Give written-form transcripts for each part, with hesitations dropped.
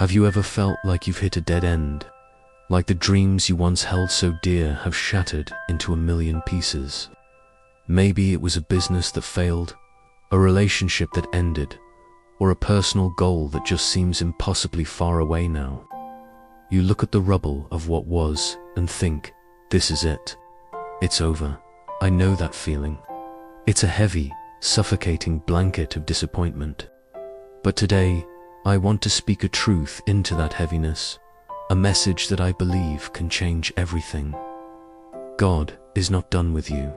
Have you ever felt like you've hit a dead end? Like the dreams you once held so dear have shattered into a million pieces? Maybe it was a business that failed, a relationship that ended, or a personal goal that just seems impossibly far away now. You look at the rubble of what was and think, this is it. It's over. I know that feeling. It's a heavy, suffocating blanket of disappointment. But today, I want to speak a truth into that heaviness, a message that I believe can change everything. God is not done with you.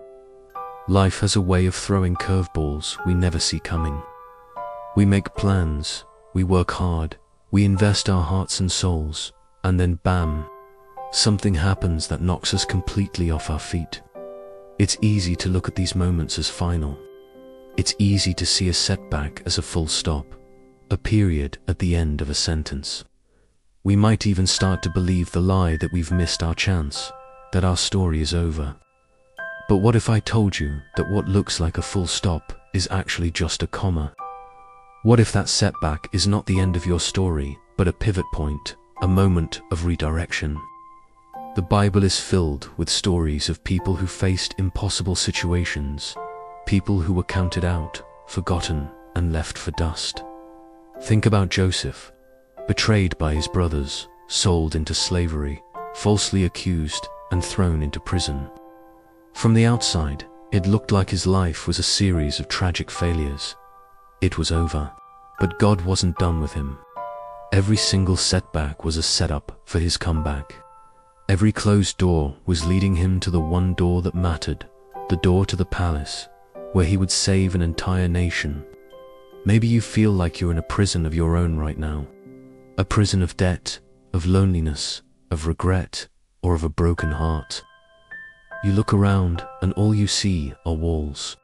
Life has a way of throwing curveballs we never see coming. We make plans, we work hard, we invest our hearts and souls, and then bam, something happens that knocks us completely off our feet. It's easy to look at these moments as final. It's easy to see a setback as a full stop, a period at the end of a sentence. We might even start to believe the lie that we've missed our chance, that our story is over. But what if I told you that what looks like a full stop is actually just a comma? What if that setback is not the end of your story, but a pivot point, a moment of redirection? The Bible is filled with stories of people who faced impossible situations, people who were counted out, forgotten, and left for dust. Think about Joseph, betrayed by his brothers, sold into slavery, falsely accused, and thrown into prison. From the outside, it looked like his life was a series of tragic failures. It was over, but God wasn't done with him. Every single setback was a setup for his comeback. Every closed door was leading him to the one door that mattered, the door to the palace, where he would save an entire nation. Maybe you feel like you're in a prison of your own right now, a prison of debt, of loneliness, of regret, or of a broken heart. You look around and all you see are walls.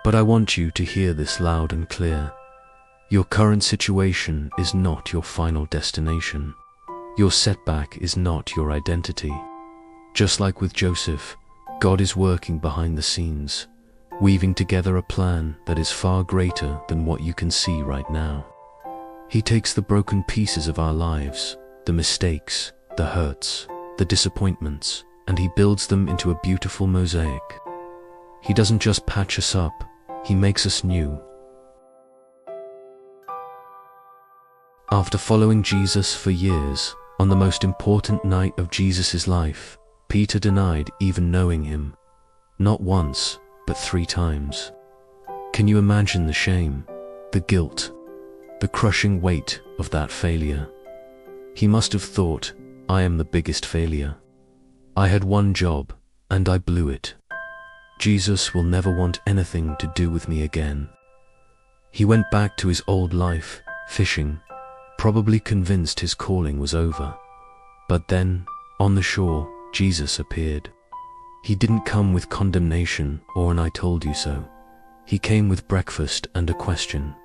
But I want you to hear this loud and clear. Your current situation is not your final destination. Your setback is not your identity. Just like with Joseph, God is working behind the scenes, weaving together a plan that is far greater than what you can see right now. He takes the broken pieces of our lives, the mistakes, the hurts, the disappointments, and he builds them into a beautiful mosaic. He doesn't just patch us up, he makes us new. After following Jesus for years, on the most important night of Jesus' life, Peter denied even knowing him, not once, but 3 times. Can you imagine the shame, the guilt, the crushing weight of that failure? He must have thought, I am the biggest failure. I had one job, and I blew it. Jesus will never want anything to do with me again. He went back to his old life, fishing, probably convinced his calling was over. But then, on the shore, Jesus appeared. He didn't come with condemnation or an I told you so. He came with breakfast and a question.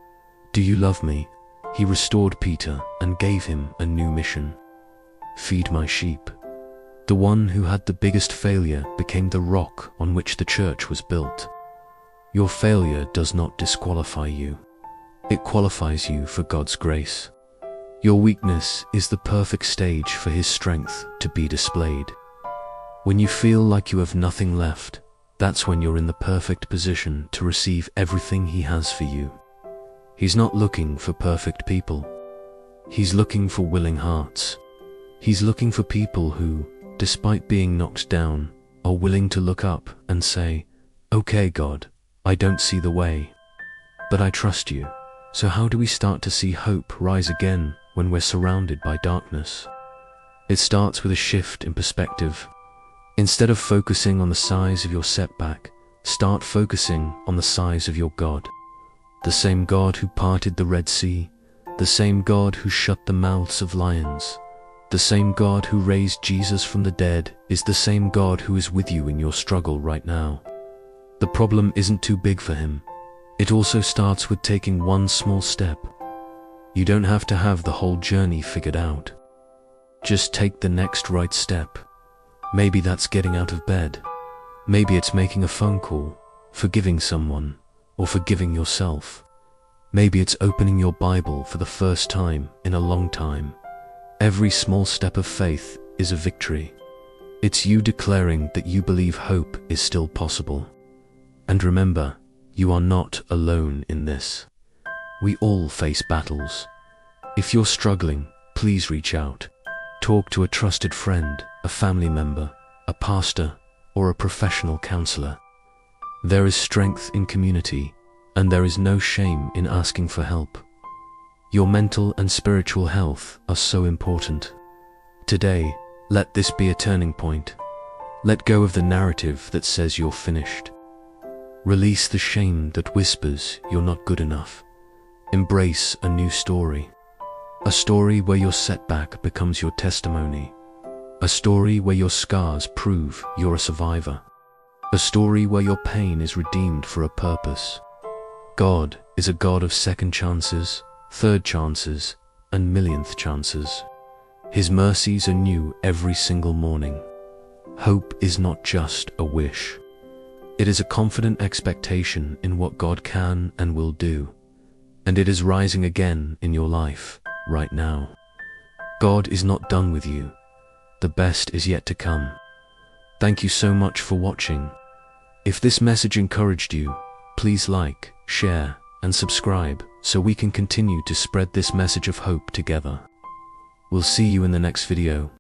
Do you love me? He restored Peter and gave him a new mission. Feed my sheep. The one who had the biggest failure became the rock on which the church was built. Your failure does not disqualify you. It qualifies you for God's grace. Your weakness is the perfect stage for His strength to be displayed. When you feel like you have nothing left, that's when you're in the perfect position to receive everything He has for you. He's not looking for perfect people. He's looking for willing hearts. He's looking for people who, despite being knocked down, are willing to look up and say, "Okay, God, I don't see the way, but I trust you." So how do we start to see hope rise again when we're surrounded by darkness? It starts with a shift in perspective. Instead of focusing on the size of your setback, start focusing on the size of your God. The same God who parted the Red Sea, the same God who shut the mouths of lions, the same God who raised Jesus from the dead is the same God who is with you in your struggle right now. The problem isn't too big for Him. It also starts with taking one small step. You don't have to have the whole journey figured out. Just take the next right step. Maybe that's getting out of bed. Maybe it's making a phone call, forgiving someone, or forgiving yourself. Maybe it's opening your Bible for the first time in a long time Every small step of faith is a victory. It's you declaring that you believe hope is still possible. And remember, you are not alone in this. We all face battles. If you're struggling, please reach out. Talk to a trusted friend, a family member, a pastor, or a professional counselor. There is strength in community, and there is no shame in asking for help. Your mental and spiritual health are so important. Today, let this be a turning point. Let go of the narrative that says you're finished. Release the shame that whispers you're not good enough. Embrace a new story. A story where your setback becomes your testimony. A story where your scars prove you're a survivor. A story where your pain is redeemed for a purpose. God is a God of second chances, third chances, and millionth chances. His mercies are new every single morning. Hope is not just a wish. It is a confident expectation in what God can and will do. And it is rising again in your life, right now. God is not done with you. The best is yet to come. Thank you so much for watching. If this message encouraged you, please like, share, and subscribe so we can continue to spread this message of hope together. We'll see you in the next video.